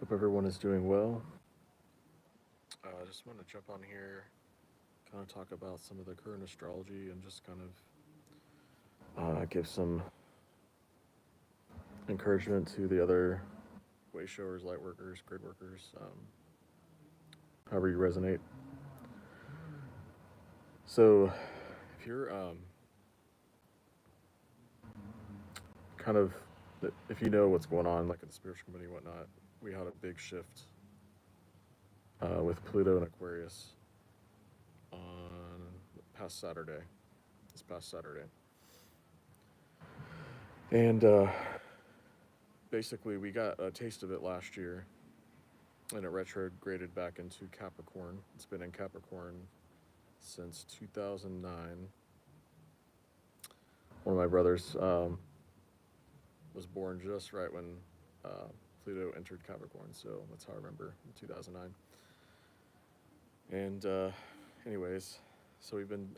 Hope everyone is doing well. I just want to jump on here, kind of talk about some of the current astrology and just kind of give some encouragement to the other way showers, light workers, grid workers, however you resonate. So, if you're kind of, if you know what's going on, like in the spiritual community and whatnot, we had a big shift with Pluto and Aquarius on past Saturday, this past Saturday. And basically, we got a taste of it last year, and it retrograded back into Capricorn. It's been in Capricorn since 2009. One of my brothers was born just right when Pluto entered Capricorn, so that's how I remember in 2009. And, anyways, so we've been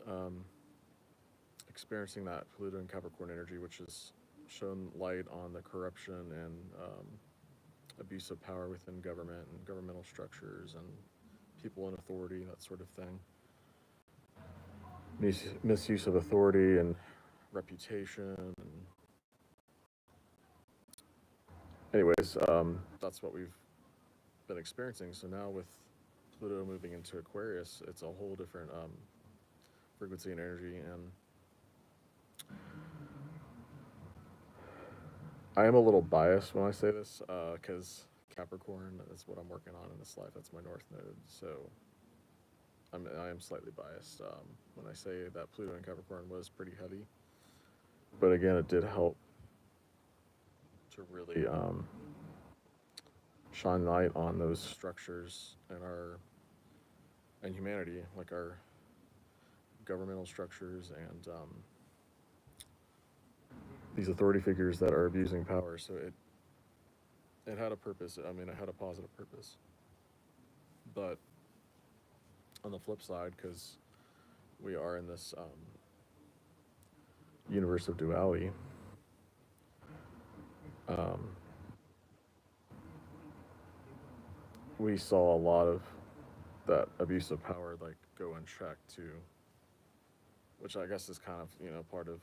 experiencing that Pluto and Capricorn energy, which has shown light on the corruption and abuse of power within government and governmental structures and people in authority, that sort of thing. Misuse of authority and reputation. And anyways, that's what we've been experiencing. So now with Pluto moving into Aquarius, it's a whole different frequency and energy. And I am a little biased when I say this because Capricorn is what I'm working on in this life. That's my North Node. So I am slightly biased when I say that Pluto in Capricorn was pretty heavy. But again, it did help to really shine light on those structures and humanity, like our governmental structures and these authority figures that are abusing power. So it had a purpose. I mean, it had a positive purpose. But on the flip side, because we are in this universe of duality, we saw a lot of that abuse of power like go unchecked too, which I guess is kind of part of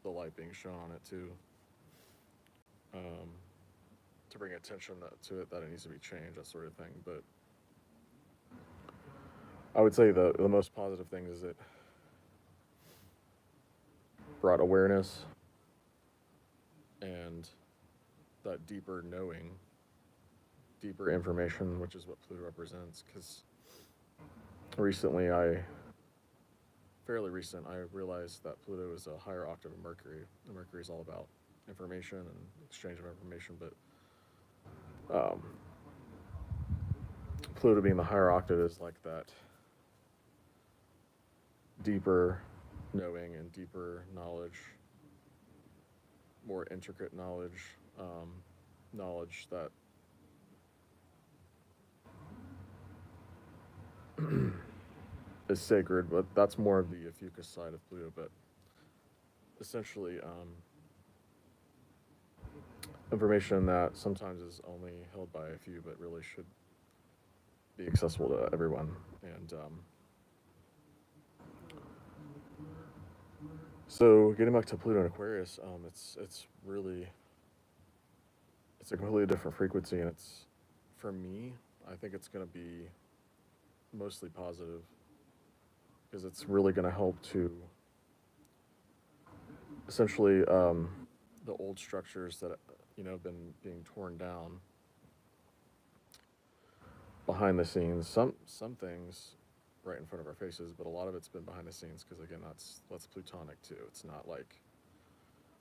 the light being shown on it too, um, to bring attention to it that it needs to be changed, that sort of thing. But I would say the most positive thing is it brought awareness and that deeper knowing, deeper information, which is what Pluto represents. Because fairly recent, I realized that Pluto is a higher octave of Mercury. And Mercury is all about information and exchange of information, but Pluto being the higher octave is like that deeper knowing and deeper knowledge, more intricate knowledge, knowledge that is sacred, but that's more of the Ophiuchus side of Pluto. But essentially, information that sometimes is only held by a few, but really should be accessible to everyone. And so, getting back to Pluto and Aquarius, it's really it's a completely different frequency, and it's for me, I think it's going to be mostly positive because it's really going to help to essentially the old structures that have been being torn down behind the scenes. Some things right in front of our faces, but a lot of it's been behind the scenes because again, that's plutonic too. It's not like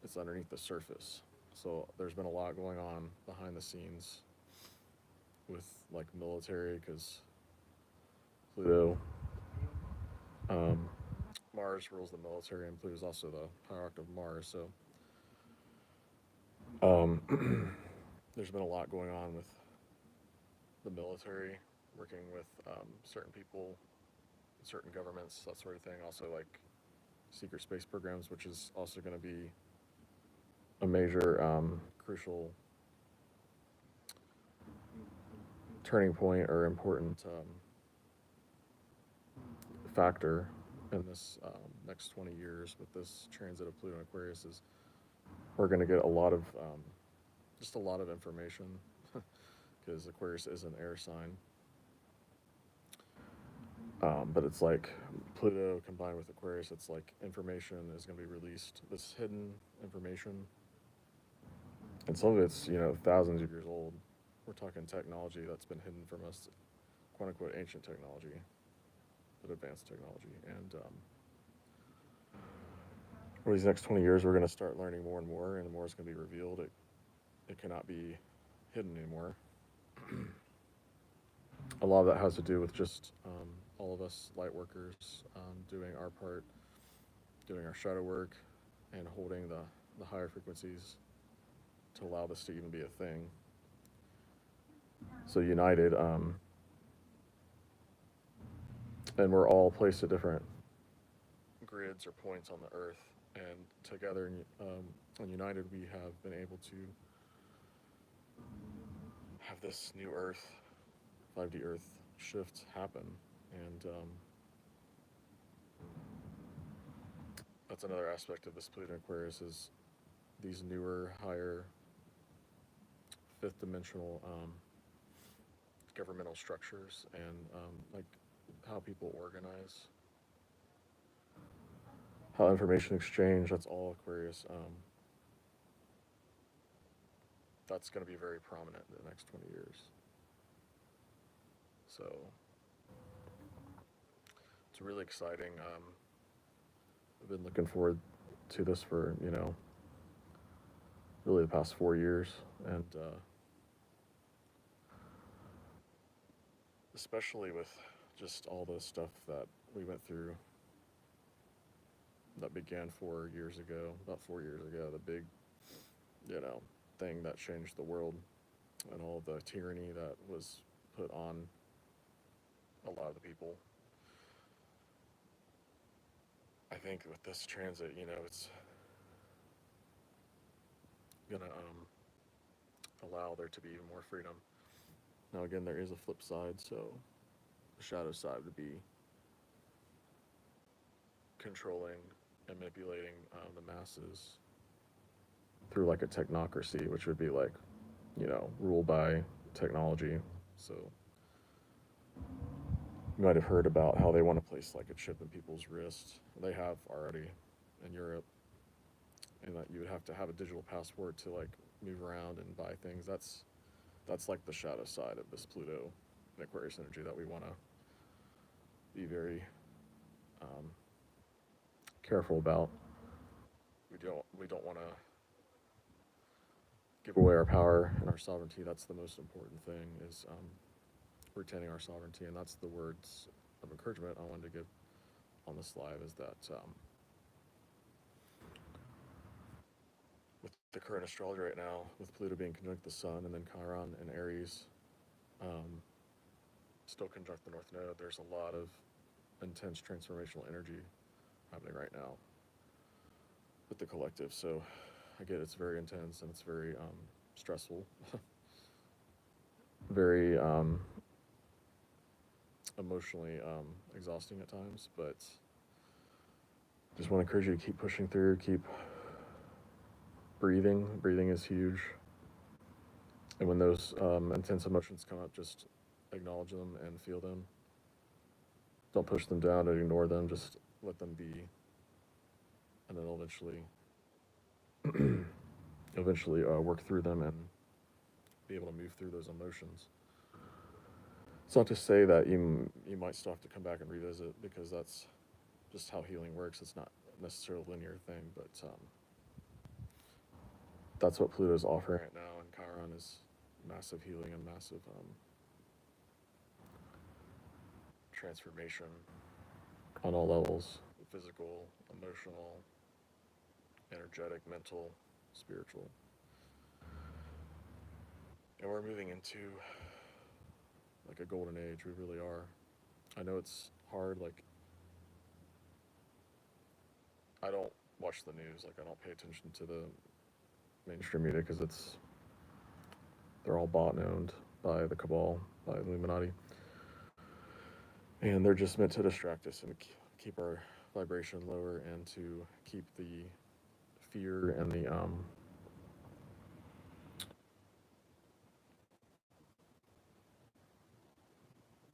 it's underneath the surface. So there's been a lot going on behind the scenes with like military because Pluto, Mars rules the military, and Pluto is also the higher octave of Mars. So there's been a lot going on with the military, working with certain people, certain governments, that sort of thing. Also, like secret space programs, which is also going to be a major crucial turning point or important factor in this next 20 years with this transit of Pluto and Aquarius is we're going to get a lot of just a lot of information because Aquarius is an air sign. But it's like Pluto combined with Aquarius, it's like information is going to be released. This hidden information, and some of it's, you know, thousands of years old. We're talking technology that's been hidden from us, quote unquote, ancient technology, but advanced technology. And over these next 20 years, we're going to start learning more and more, and the more is going to be revealed. It cannot be hidden anymore. A lot of that has to do with just all of us light workers doing our part, doing our shadow work, and holding the higher frequencies to allow this to even be a thing. So united, and we're all placed at different grids or points on the earth, and together and united, we have been able to have this new earth, 5D earth shift happen. And that's another aspect of this Pluto Aquarius is these newer, higher, fifth dimensional governmental structures and like how people organize, how information exchange. That's all Aquarius. That's going to be very prominent in the next 20 years. So it's really exciting. I've been looking forward to this for, you know, really the past 4 years, and especially with just all the stuff that we went through that began 4 years ago, about 4 years ago, the big, you know, thing that changed the world and all the tyranny that was put on a lot of the people. I think with this transit, you know, it's gonna allow there to be even more freedom. Now, again, there is a flip side, so the shadow side would be controlling and manipulating the masses through like a technocracy, which would be like, you know, ruled by technology. So you might have heard about how they want to place like a chip in people's wrists. They have already in Europe, and that you would have to have a digital passport to like move around and buy things. That's like the shadow side of this Pluto and Aquarius energy that we want to be very careful about. We don't want to give away our power and our sovereignty. That's the most important thing is retaining our sovereignty, and that's the words of encouragement I wanted to give on this live is that with the current astrology right now, with Pluto being conjunct the Sun and then Chiron and Aries still conjunct the North Node, there's a lot of intense transformational energy happening right now with the collective. So I get it's very intense and it's very stressful, very emotionally exhausting at times, but just want to encourage you to keep pushing through, keep breathing. Breathing is huge. And when those intense emotions come up, just acknowledge them and feel them. Don't push them down or ignore them, just let them be. And then eventually work through them and be able to move through those emotions. It's not to say that you might still have to come back and revisit, because that's just how healing works. It's not necessarily a linear thing, but that's what Pluto's offering right now, and Chiron is massive healing and massive transformation on all levels: physical, emotional, energetic, mental, spiritual. And we're moving into like a golden age. We really are. I know it's hard. Like, I don't watch the news. Like, I don't pay attention to the mainstream media because they're all bought and owned. by the cabal, by the Illuminati, and they're just meant to distract us and keep our vibration lower and to keep the fear and the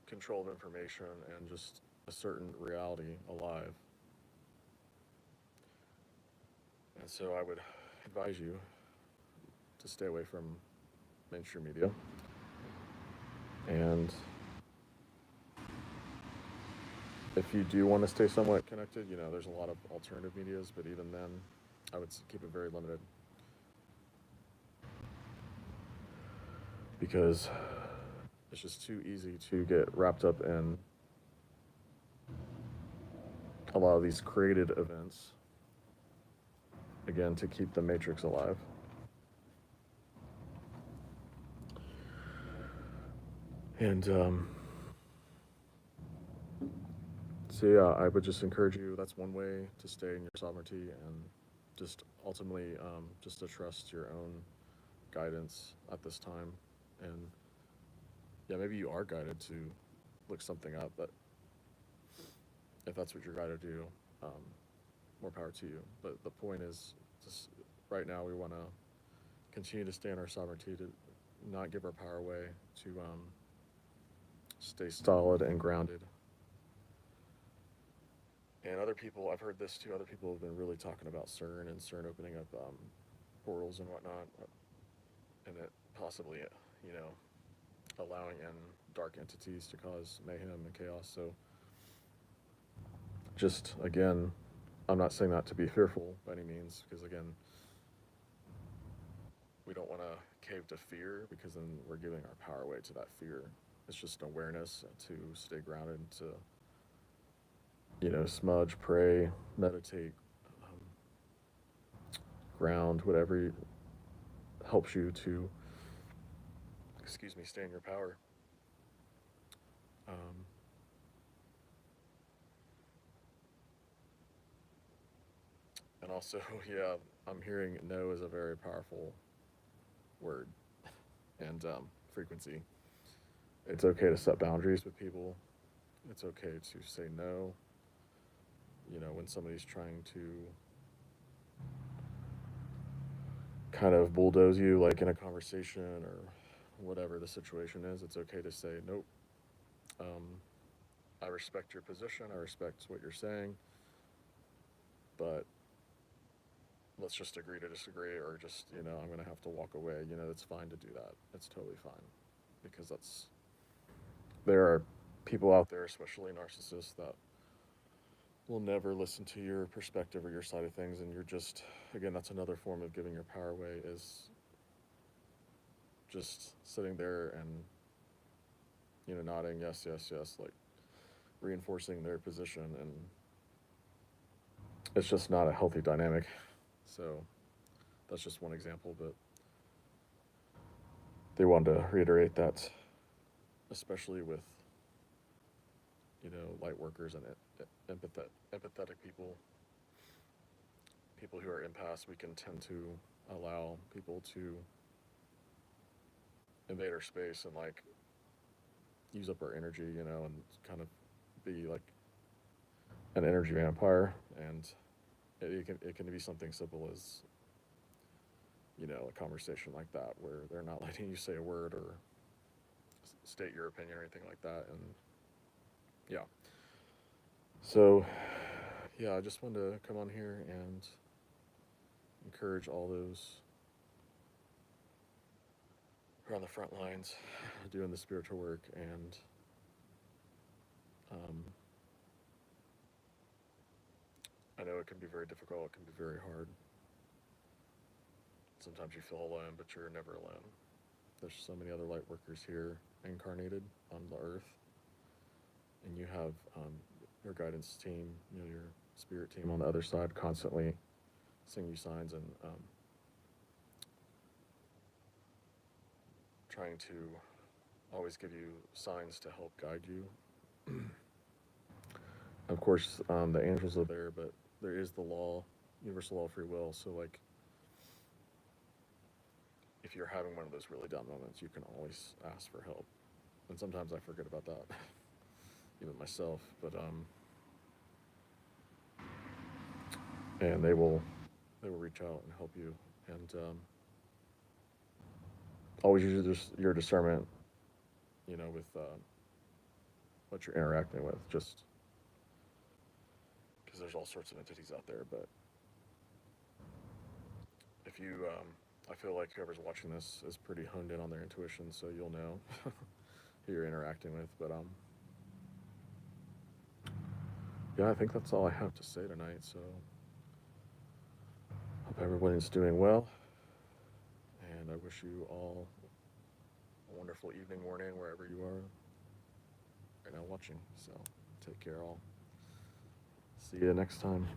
control of information and just a certain reality alive. And so I would advise you to stay away from mainstream media. And if you do want to stay somewhat connected, there's a lot of alternative medias, but even then, I would keep it very limited. Because it's just too easy to get wrapped up in a lot of these created events, again, to keep the matrix alive. And so yeah, I would just encourage you, that's one way to stay in your sovereignty, and just ultimately just to trust your own guidance at this time. And yeah, maybe you are guided to look something up, but if that's what you're guided to do, more power to you. But the point is, just right now we want to continue to stay in our sovereignty, to not give our power away, to stay solid and grounded. And other people, I've heard this too, other people have been really talking about CERN and CERN opening up portals and whatnot, and it possibly, allowing in dark entities to cause mayhem and chaos. So just, again, I'm not saying that to be fearful by any means, because again, we don't want to cave to fear, because then we're giving our power away to that fear. It's just awareness to stay grounded, to smudge, pray, meditate, ground, whatever helps you to, stay in your power. And also, yeah, I'm hearing no is a very powerful word and frequency. It's okay to set boundaries with people. It's okay to say no. When somebody's trying to kind of bulldoze you, like in a conversation or whatever the situation is, it's okay to say, nope. I respect your position. I respect what you're saying. But let's just agree to disagree, or just, I'm going to have to walk away. It's fine to do that. It's totally fine. Because there are people out there, especially narcissists, that will never listen to your perspective or your side of things. And you're just, again, that's another form of giving your power away, is just sitting there and, nodding, yes, yes, yes, like reinforcing their position. And it's just not a healthy dynamic. So that's just one example, but they wanted to reiterate that, especially with, light workers and empathetic people who are empaths, we can tend to allow people to invade our space and like use up our energy, and kind of be like an energy vampire. And it can be something simple as, a conversation like that, where they're not letting you say a word or state your opinion or anything like that. And yeah. So yeah, I just wanted to come on here and encourage all those who are on the front lines doing the spiritual work. And I know it can be very difficult, it can be very hard. Sometimes you feel alone, but you're never alone. There's so many other light workers here incarnated on the earth. And you have your guidance team, your spirit team on the other side, constantly sending you signs and trying to always give you signs to help guide you. Of course, the angels are there, but there is the law, universal law of free will. So, like, if if you're having one of those really down moments, you can always ask for help. And sometimes I forget about that, even myself. But and they will reach out and help you. And always use your discernment, with what you're interacting with. Just because there's all sorts of entities out there, but if you, I feel like whoever's watching this is pretty honed in on their intuition, so you'll know who you're interacting with. But yeah, I think that's all I have to say tonight. So hope everyone's doing well, and I wish you all a wonderful evening, morning, wherever you are right now watching. So take care, all. See you next time.